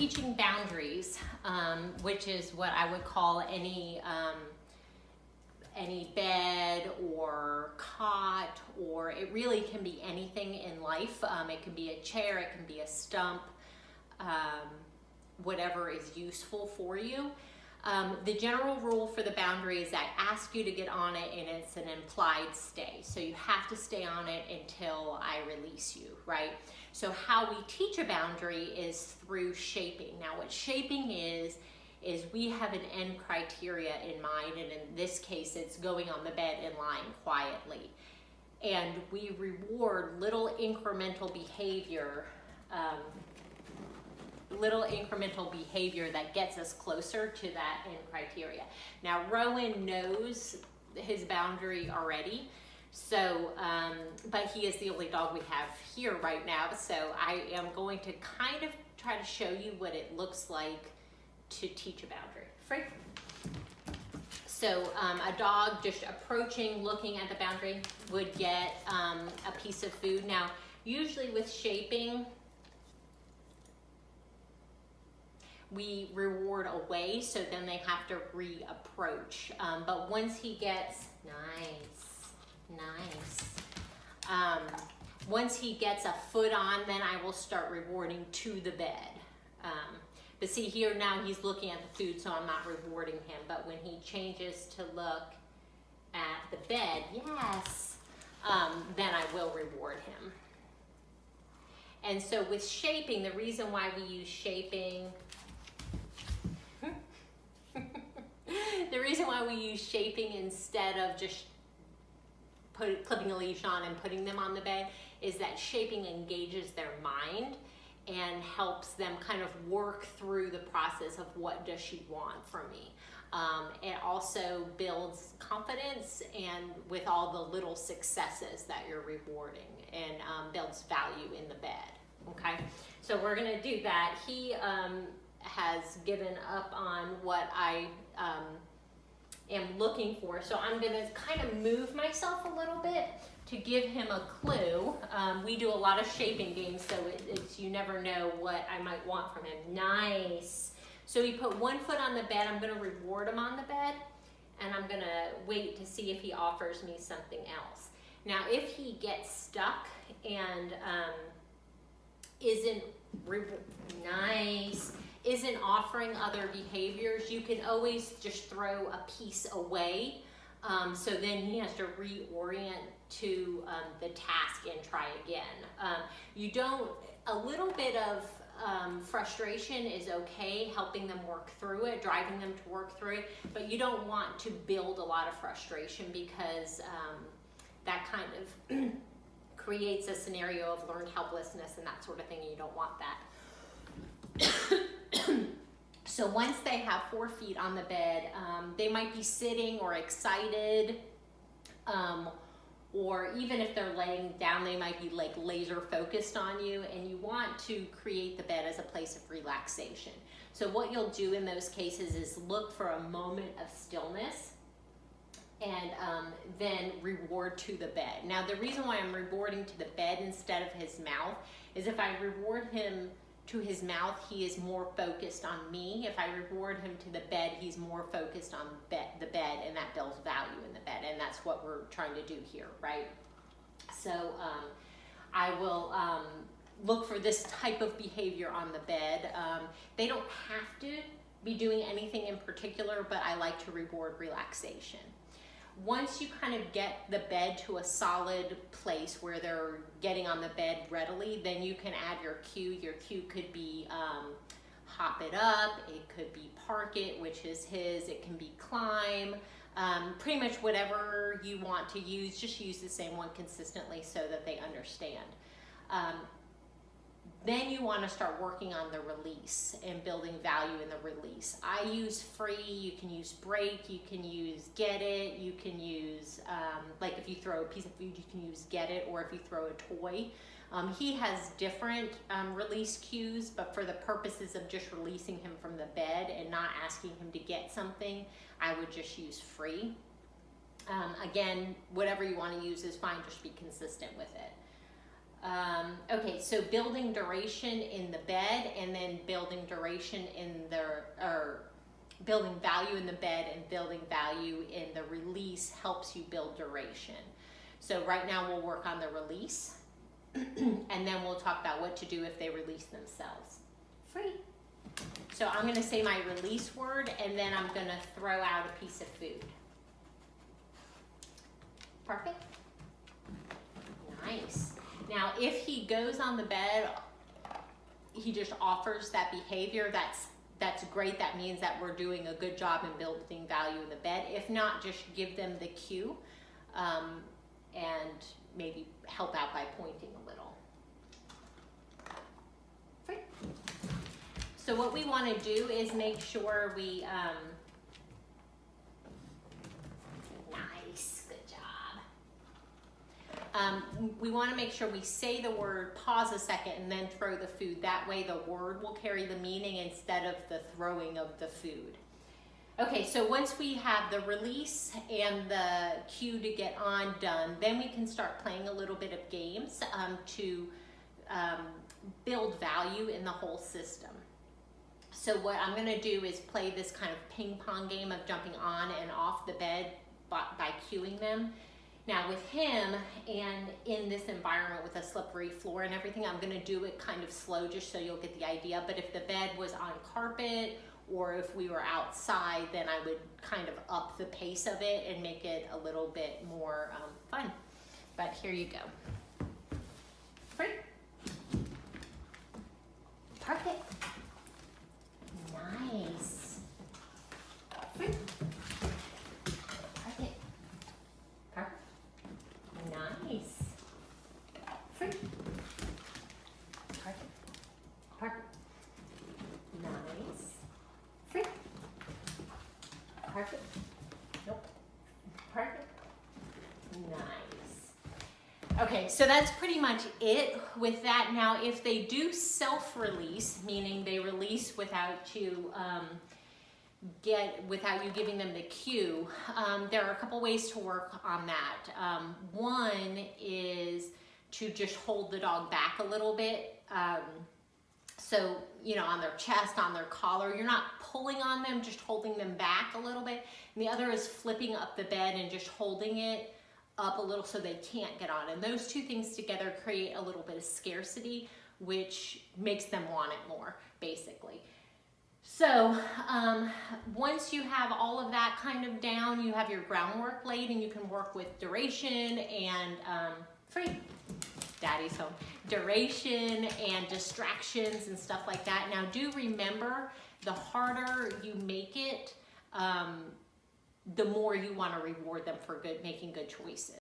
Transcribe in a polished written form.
teaching boundaries, which is what I would call any bed or cot, or it really can be anything in life. It can be a chair, it can be a stump, whatever is useful for you. The general rule for the boundary is I ask you to get on it, and it's an implied stay. So you have to stay on it until I release you, right? So how we teach a boundary is through shaping. Now what shaping is we have an end criteria in mind, and in this case it's going on the bed and lying quietly. And we reward little incremental behavior that gets us closer to that end criteria. Now Rowan knows his boundary already, so but he is the only dog we have here right now, so I am going to kind of try to show you what it looks like to teach a boundary. Free. So a dog just approaching, looking at the boundary would get a piece of food. Now usually with shaping, we reward away, so then they have to reapproach. But once he gets, once he gets a foot on, then I will start rewarding to the bed. But see here now he's looking at the food, so I'm not rewarding him. But when he changes to look at the bed, yes, then I will reward him. And so with shaping, the reason why we use shaping, instead of just clipping a leash on and putting them on the bed is that shaping engages their mind and helps them kind of work through the process of what does she want from me. It also builds confidence and with all the little successes that you're rewarding, and builds value in the bed. Okay, so we're gonna do that. He has given up on what I am looking for, so I'm gonna kind of move myself a little bit to give him a clue. We do a lot of shaping games, so it's you never know what I might want from him. Nice. So he put one foot on the bed. I'm gonna reward him on the bed, and I'm gonna wait to see if he offers me something else. Now if he gets stuck and isn't offering other behaviors, you can always just throw a piece away. So then he has to reorient to the task and try again. A little bit of frustration is okay, helping them work through it, driving them to work through it, but you don't want to build a lot of frustration because that kind of creates a scenario of learned helplessness and that sort of thing, and you don't want that. So once they have 4 feet on the bed, they might be sitting or excited, or even if they're laying down, they might be like laser focused on you, and you want to create the bed as a place of relaxation. So what you'll do in those cases is look for a moment of stillness and then reward to the bed. Now the reason why I'm rewarding to the bed instead of his mouth is if I reward him to his mouth, he is more focused on me. If I reward him to the bed, he's more focused on the bed, and that builds value in the bed, and that's what we're trying to do here, right? So I will look for this type of behavior on the bed. They don't have to be doing anything in particular, but I like to reward relaxation. Once you kind of get the bed to a solid place where they're getting on the bed readily, then you can add your cue. Your cue could be hop it up, it could be park it, which is his, it can be climb, pretty much whatever you want to use, just use the same one consistently so that they understand. Then you want to start working on the release and building value in the release. I use free, you can use break, you can use get it, you can use, like if you throw a piece of food, you can use get it, or if you throw a toy. He has different release cues, but for the purposes of just releasing him from the bed and not asking him to get something, I would just use free. Again, whatever you want to use is fine, just be consistent with it. Okay, so building duration in the bed, and then building duration in or building value in the bed and building value in the release helps you build duration. So right now we'll work on the release, and then we'll talk about what to do if they release themselves. Free. So I'm gonna say my release word, and then I'm gonna throw out a piece of food. Perfect. Nice. Now, if he goes on the bed, he just offers that behavior, that's great. That means that we're doing a good job in building value in the bed. If not, just give them the cue and maybe help out by pointing a little. Free. So what we want to do is make sure we, nice, good job. We want to make sure we say the word, pause a second, and then throw the food. That way the word will carry the meaning instead of the throwing of the food. Okay, so once we have the release and the cue to get on done, then we can start playing a little bit of games to build value in the whole system. So what I'm going to do is play this kind of ping pong game of jumping on and off the bed by cueing them. Now with him, and in this environment with a slippery floor and everything, I'm going to do it kind of slow just so you'll get the idea. But if the bed was on carpet or if we were outside, then I would kind of up the pace of it and make it a little bit more fun. But here you go. Free. Perfect. Nice. Free. Perfect. Perfect. Nice. Free. Perfect. Perfect. Nice. Free. Perfect. Nope. Perfect. Nice. Okay, so that's pretty much it with that. Now, if they do self-release, meaning they release without you without you giving them the cue, there are a couple ways to work on that. One is to just hold the dog back a little bit. So, you know, on their chest, on their collar, you're not pulling on them, just holding them back a little bit. And the other is flipping up the bed and just holding it up a little so they can't get on. And those two things together create a little bit of scarcity, which makes them want it more, basically. So once you have all of that kind of down, you have your groundwork laid, and you can work with duration and free. Daddy's home. Duration and distractions and stuff like that. Now do remember, the harder you make it, the more you want to reward them for making good choices.